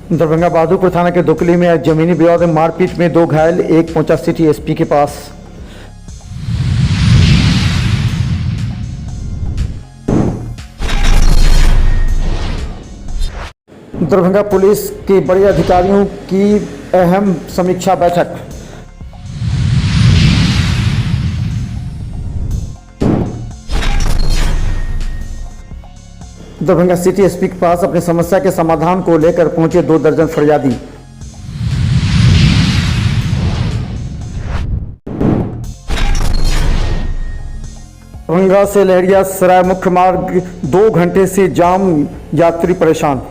दरभंगा बहादुरपुर थाना के दुकली में जमीनी विवाद में मारपीट में 2 घायल, एक पहुंचा सिटी एसपी के पास। दरभंगा पुलिस के बड़े अधिकारियों की अहम समीक्षा बैठक। दरभंगा सिटी एसपी के पास अपनी समस्या के समाधान को लेकर पहुंचे 2 दर्जन फरियादी। दरभंगा से लहरिया सराय मुख्य मार्ग 2 घंटे से जाम, यात्री परेशान।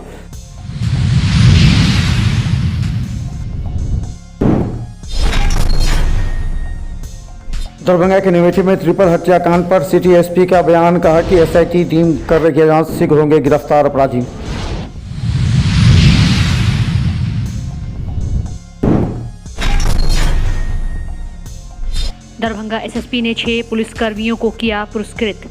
दरभंगा के निवेठी में ट्रिपल हत्याकांड पर सिटी एसपी का बयान, कहा कि एसआईटी टीम कर रही है जांच, शीघ्र होंगे गिरफ्तार अपराधी। दरभंगा एसएसपी ने 6 पुलिसकर्मियों को किया पुरस्कृत।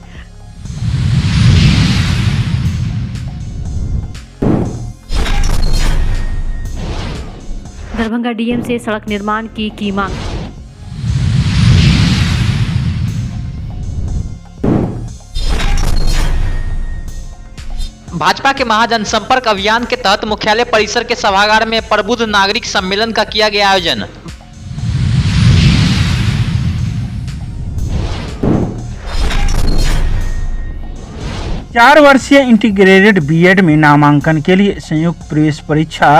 दरभंगा डीएम से सड़क निर्माण की मांग। भाजपा के महाजनसंपर्क अभियान के तहत मुख्यालय परिसर के सभागार में प्रबुद्ध नागरिक सम्मेलन का किया गया आयोजन। चार वर्षीय इंटीग्रेटेड बीएड में नामांकन के लिए संयुक्त प्रवेश परीक्षा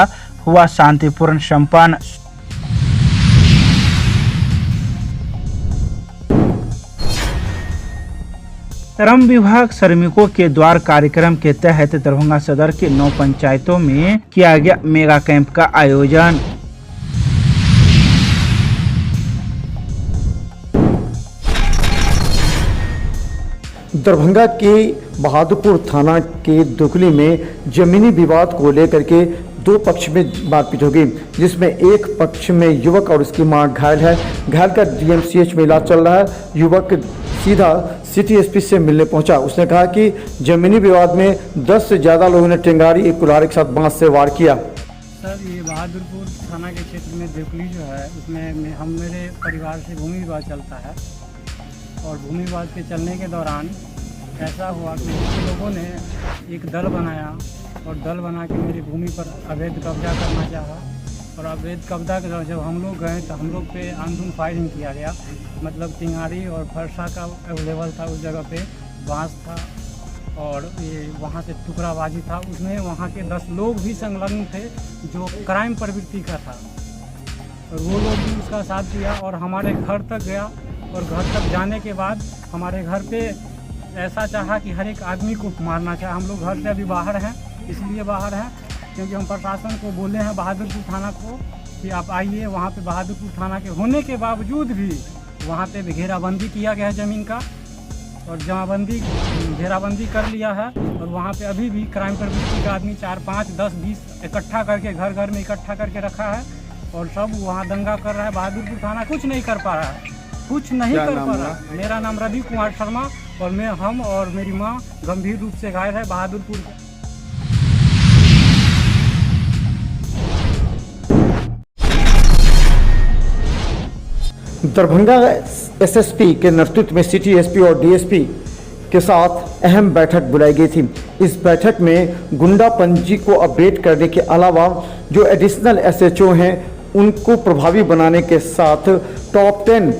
हुआ शांतिपूर्ण संपन्न। श्रम विभाग श्रमिकों के द्वार कार्यक्रम के तहत दरभंगा सदर के 9 पंचायतों में किया गया मेगा कैंप का आयोजन। दरभंगा के बहादुरपुर थाना के दुकली में जमीनी विवाद को लेकर के 2 पक्ष में मारपीट हो गई, जिसमें एक पक्ष में युवक और उसकी मां घायल है। घायल का डीएमसीएच में इलाज चल रहा है। युवक सीधा सिटी एसपी से मिलने पहुंचा। उसने कहा कि जमीनी विवाद में 10 से ज़्यादा लोगों ने टेंगारी, एक कुल्हाड़ी के साथ बांस से वार किया। सर, ये बहादुरपुर थाना के क्षेत्र में दुकली जो है, उसमें मेरे परिवार से भूमि विवाद चलता है और भूमि विवाद के चलने के दौरान ऐसा हुआ कि कुछ लोगों ने एक दल बनाया और दल बना के मेरी भूमि पर अवैध कब्जा करना चाहा और अवैध कब्जा के जब हम लोग गए तो हम लोग पे आंदोलन फायरिंग किया गया। मतलब टिंगारी और फरसा का अवेलेबल था, उस जगह पे बांस था और ये वहाँ से टुकड़ाबाजी था। उसमें वहाँ के 10 लोग भी संलग्न थे जो क्राइम प्रवृत्ति का था और वो लोग भी उसका साथ दिया और हमारे घर तक गया और घर तक जाने के बाद हमारे घर पे ऐसा चाहा कि हर एक आदमी को मारना चाहा। हम लोग घर से अभी बाहर हैं, इसलिए बाहर हैं क्योंकि हम प्रशासन को बोले हैं बहादुरपुर थाना को कि आप आइए। वहाँ पे बहादुरपुर थाना के होने के बावजूद भी वहाँ पे घेराबंदी किया गया है ज़मीन का और घेराबंदी कर लिया है और वहाँ पे अभी भी क्राइम प्रवृत्ति का आदमी 4, 5, 10, 20 इकट्ठा करके घर घर में इकट्ठा करके रखा है और सब वहाँ दंगा कर रहा है। बहादुरपुर थाना कुछ नहीं कर पा रहा है, कुछ नहीं कर पा रहा है। मेरा नाम रवि कुमार शर्मा और हम और मेरी माँ गंभीर रूप से घायल है बहादुरपुर। दरभंगा एसएसपी के नेतृत्व में सिटी एसपी और डीएसपी के साथ अहम बैठक बुलाई गई थी। इस बैठक में गुंडा पंजी को अपडेट करने के अलावा जो एडिशनल एसएचओ हैं उनको प्रभावी बनाने के साथ टॉप 10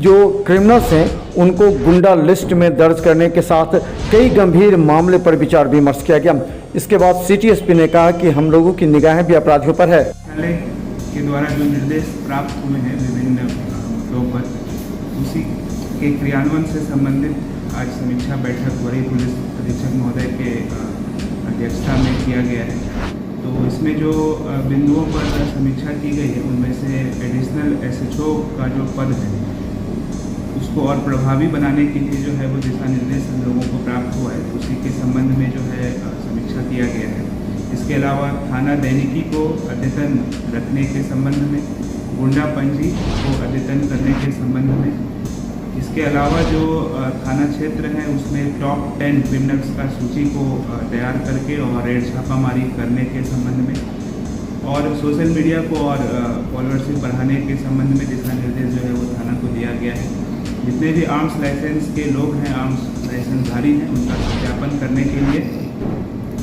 जो क्रिमिनल्स हैं उनको गुंडा लिस्ट में दर्ज करने के साथ कई गंभीर मामले पर विचार विमर्श किया गया। इसके बाद सिटी एसपी ने कहा कि हम लोगों की निगाहें भी अपराधियों पर है। के द्वारा जो निर्देश प्राप्त हुए हैं विभिन्न मुद्दों पर, उसी के क्रियान्वयन से संबंधित आज समीक्षा बैठक वरीय पुलिस अधीक्षक महोदय के अध्यक्षता में किया गया है। तो इसमें जो बिंदुओं पर समीक्षा की गई है उनमें से एडिशनल एसएचओ का जो पद है उसको और प्रभावी बनाने के लिए जो है वो दिशा निर्देश हम लोगों को प्राप्त हुआ है, उसी के संबंध में जो है समीक्षा किया गया है। इसके अलावा थाना दैनिकी को अद्यतन रखने के संबंध में, गुंडा पंजी को अद्यतन करने के संबंध में, इसके अलावा जो थाना क्षेत्र है उसमें टॉप 10 क्रिमिनल्स का सूची को तैयार करके और रेड छापामारी करने के संबंध में, और सोशल मीडिया को और फॉलोअरशिप बढ़ाने के संबंध में दिशा निर्देश जो है वो थाना को दिया गया है। जितने भी आर्म्स लाइसेंस के लोग हैं, आर्म्स लाइसेंसधारी हैं, उनका सत्यापन करने के लिए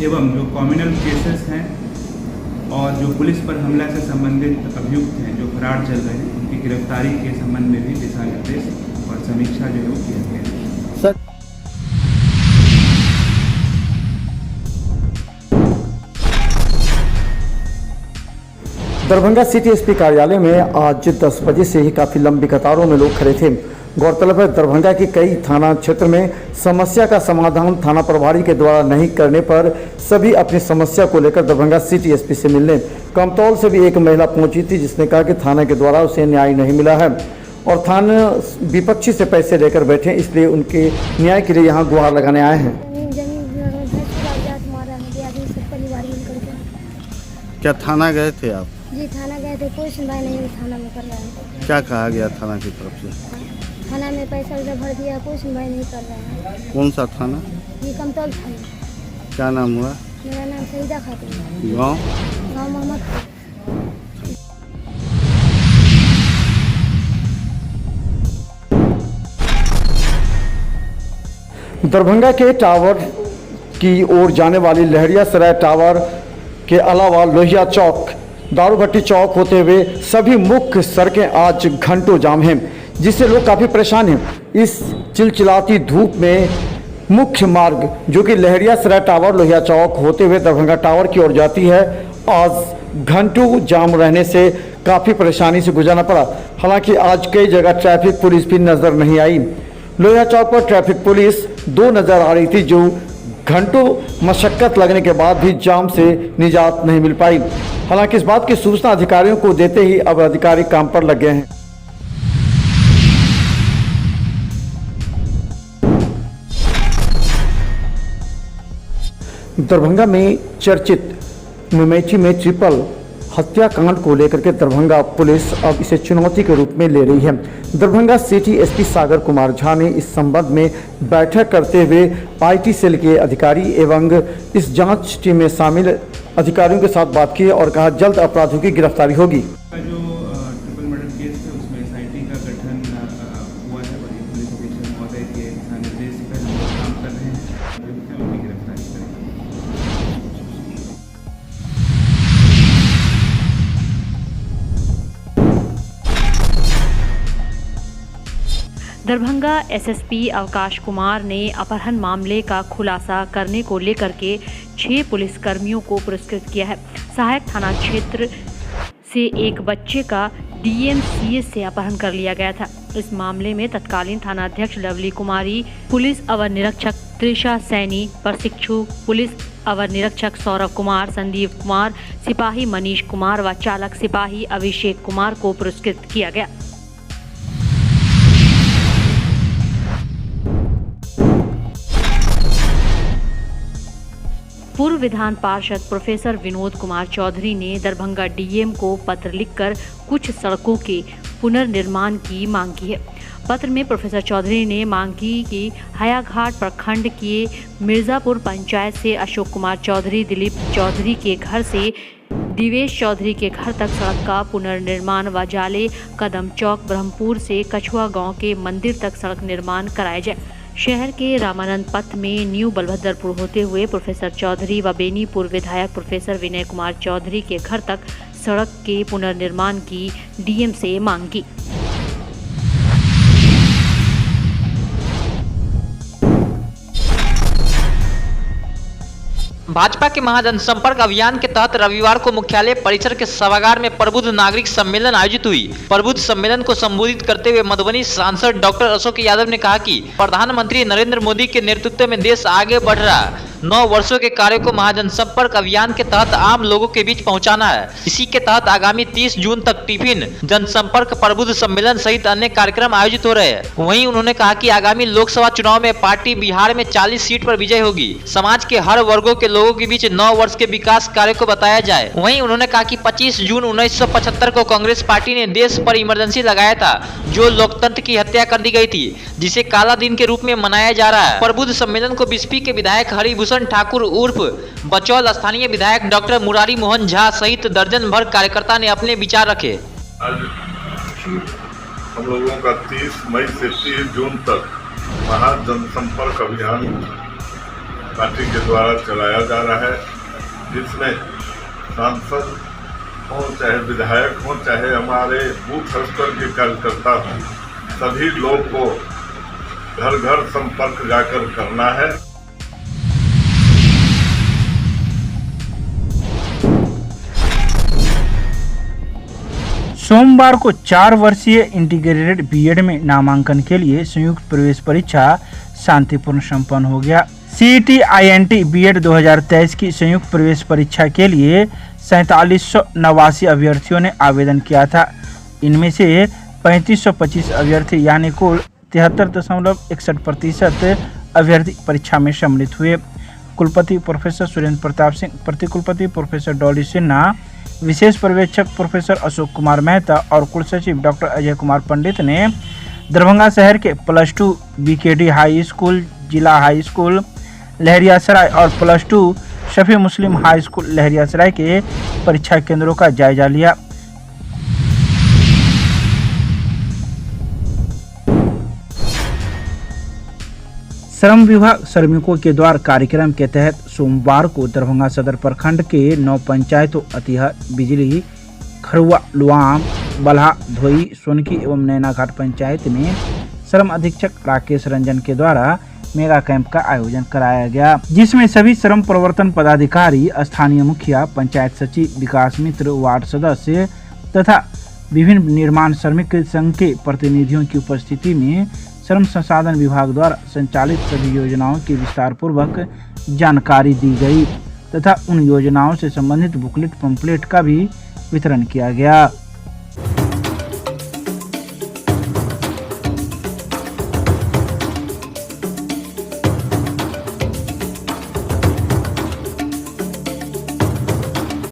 एवं जो कॉम्युनल केसेस हैं और जो पुलिस पर हमला से संबंधित अभियुक्त हैं जो फरार चल रहे हैं, उनकी गिरफ्तारी के संबंध में भी दिशा निर्देश और समीक्षा जो है वो किया गया है। सर, दरभंगा सिटी एसपी कार्यालय में आज 10 बजे से ही काफ़ी लंबी कतारों में लोग खड़े थे। गौरतलब है, दरभंगा के कई थाना क्षेत्र में समस्या का समाधान थाना प्रभारी के द्वारा नहीं करने पर सभी अपनी समस्या को लेकर दरभंगा सिटी एसपी से मिलने कमतौल से भी एक महिला पहुंची थी, जिसने कहा कि थाना के द्वारा उसे न्याय नहीं मिला है और थाना विपक्षी से पैसे लेकर बैठे, इसलिए उनके न्याय के लिए यहाँ गुहार लगाने आए हैं। क्या थाना गए थे आप? जी थाना गए थे, कोई सुनवाई नहीं थाना में कर रहा है। क्या कहा गया थाना की तरफ से? थाना में पैसा वैसा भर दिया, कोई सुनवाई नहीं कर रहा है। कौन सा थाना? जी कमतौल थाना। क्या नाम हुआ? मेरा नाम सईदा खातून है। गाँव? गाँव मोहम्मद। दरभंगा के टावर की ओर जाने वाली लहरिया सराय टावर के अलावा लोहिया चौक, दारूभट्टी चौक होते हुए सभी मुख्य सड़कें आज घंटों जाम हैं, जिससे लोग काफ़ी परेशान हैं। इस चिलचिलाती धूप में मुख्य मार्ग जो कि लहरिया सराय टावर लोहिया चौक होते हुए दरभंगा टावर की ओर जाती है, आज घंटों जाम रहने से काफ़ी परेशानी से गुजरना पड़ा। हालांकि आज कई जगह ट्रैफिक पुलिस भी नज़र नहीं आई। लोहिया चौक पर ट्रैफिक पुलिस 2 नज़र आ रही थी, जो घंटों मशक्कत लगने के बाद भी जाम से निजात नहीं मिल पाई। हालांकि इस बात की सूचना अधिकारियों को देते ही अब अधिकारी काम पर लग गए हैं। दरभंगा में चर्चित मेमेठी में ट्रिपल हत्याकांड को लेकर के दरभंगा पुलिस अब इसे चुनौती के रूप में ले रही है। दरभंगा सिटी एसपी सागर कुमार झा ने इस संबंध में बैठक करते हुए आईटी सेल के अधिकारी एवं इस जांच टीम में शामिल अधिकारियों के साथ बात की और कहा जल्द अपराधियों की गिरफ्तारी होगी। जो ट्रिपल मर्डर केस है उसमें एसआईटी का गठन हुआ है। वरीय पुलिस अधीक्षक महोदय के दिशा निर्देश पर हम लोग काम कर रहे हैं, उनकी गिरफ्तारी करेंगे। दरभंगा एसएसपी अवकाश कुमार ने अपहरण मामले का खुलासा करने को लेकर के 6 पुलिसकर्मियों को पुरस्कृत किया है। सहायक थाना क्षेत्र से एक बच्चे का डीएमसीएच से अपहरण कर लिया गया था। इस मामले में तत्कालीन थाना अध्यक्ष लवली कुमारी, पुलिस अवर निरीक्षक त्रिशा सैनी, प्रशिक्षु पुलिस अवर निरीक्षक सौरभ कुमार, संदीप कुमार, सिपाही मनीष कुमार व चालक सिपाही अभिषेक कुमार को पुरस्कृत किया गया। पूर्व विधान पार्षद प्रोफेसर विनोद कुमार चौधरी ने दरभंगा डीएम को पत्र लिखकर कुछ सड़कों के पुनर्निर्माण की मांग की है। पत्र में प्रोफेसर चौधरी ने मांग की कि हयाघाट प्रखंड के मिर्जापुर पंचायत से अशोक कुमार चौधरी, दिलीप चौधरी के घर से दिवेश चौधरी के घर तक सड़क का पुनर्निर्माण व जाले कदम चौक ब्रह्मपुर से कछुआ गांव के मंदिर तक सड़क निर्माण कराया जाए। शहर के रामानंद पथ में न्यू बलभद्रपुर होते हुए प्रोफेसर चौधरी व बेनीपुर विधायक प्रोफेसर विनय कुमार चौधरी के घर तक सड़क के पुनर्निर्माण की डीएम से मांग की। भाजपा के महाजनसंपर्क अभियान के तहत रविवार को मुख्यालय परिसर के सभागार में प्रबुद्ध नागरिक सम्मेलन आयोजित हुई। प्रबुद्ध सम्मेलन को संबोधित करते हुए मधुबनी सांसद डॉक्टर अशोक यादव ने कहा कि प्रधानमंत्री नरेंद्र मोदी के नेतृत्व में देश आगे बढ़ रहा। 9 वर्षों के कार्य को महाजनसंपर्क अभियान के तहत आम लोगों के बीच पहुंचाना है। इसी के तहत आगामी 30 जून तक टिफिन, जनसंपर्क, प्रबुद्ध सम्मेलन सहित अन्य कार्यक्रम आयोजित हो रहे हैं। वहीं उन्होंने कहा कि आगामी लोकसभा चुनाव में पार्टी बिहार में 40 सीट पर विजय होगी। समाज के हर वर्गों के लोगों के बीच 9 वर्ष के विकास कार्य को बताया जाए। वहीं उन्होंने कहा कि 25 जून 1975 को कांग्रेस पार्टी ने देश पर इमरजेंसी लगाया था, जो लोकतंत्र की हत्या कर दी गई थी, जिसे काला दिन के रूप में मनाया जा रहा है। प्रबुद्ध सम्मेलन को बिस्फी के विधायक हरिभूषण विभूषण ठाकुर उर्फ बचौल, स्थानीय विधायक डॉक्टर मुरारी मोहन झा सहित दर्जन भर कार्यकर्ता ने अपने विचार रखे। आज हम लोगों का 30 मई से 30 जून तक महा जनसंपर्क अभियान पार्टी के द्वारा चलाया जा रहा है, जिसमें सांसद हो, चाहे विधायक हो, चाहे हमारे बूथ स्तर के कार्यकर्ता हों, सभी लोग को घर घर संपर्क जाकर करना है। सोमवार को 4 वर्षीय इंटीग्रेटेड बीएड में नामांकन के लिए संयुक्त प्रवेश परीक्षा शांतिपूर्ण संपन्न हो गया। CET-INT बीएड 2023 की संयुक्त प्रवेश परीक्षा के लिए 4789 अभ्यर्थियों ने आवेदन किया था। इनमें से 3525 अभ्यर्थी यानी कुल 73.61% अभ्यर्थी परीक्षा में सम्मिलित हुए। कुलपति प्रोफेसर सुरेंद्र प्रताप सिंह, प्रतिकुलपति प्रोफेसर डॉली सिन्हा, विशेष पर्यवेक्षक प्रोफेसर अशोक कुमार मेहता और कुलसचिव डॉक्टर अजय कुमार पंडित ने दरभंगा शहर के +2 BKD हाई स्कूल, जिला हाई स्कूल लहरियासराय और +2 शफी मुस्लिम हाई स्कूल लहरियासराय के परीक्षा केंद्रों का जायजा लिया। श्रम विभाग श्रमिकों के द्वार कार्यक्रम के तहत सोमवार को दरभंगा सदर प्रखंड के 9 पंचायतों अतिहा, बिजली, खरुआ, लुआम, बल्हा, धोई, सोनकी एवं नैनाघाट पंचायत में श्रम अधीक्षक राकेश रंजन के द्वारा मेगा कैंप का आयोजन कराया गया, जिसमें सभी श्रम प्रवर्तन पदाधिकारी, स्थानीय मुखिया, पंचायत सचिव, विकास मित्र, वार्ड सदस्य तथा विभिन्न निर्माण श्रमिक संघ के प्रतिनिधियों की उपस्थिति में श्रम संसाधन विभाग द्वारा संचालित सभी योजनाओं की विस्तार पूर्वक जानकारी दी गई तथा उन योजनाओं से संबंधित बुकलेट पंपलेट का भी वितरण किया गया।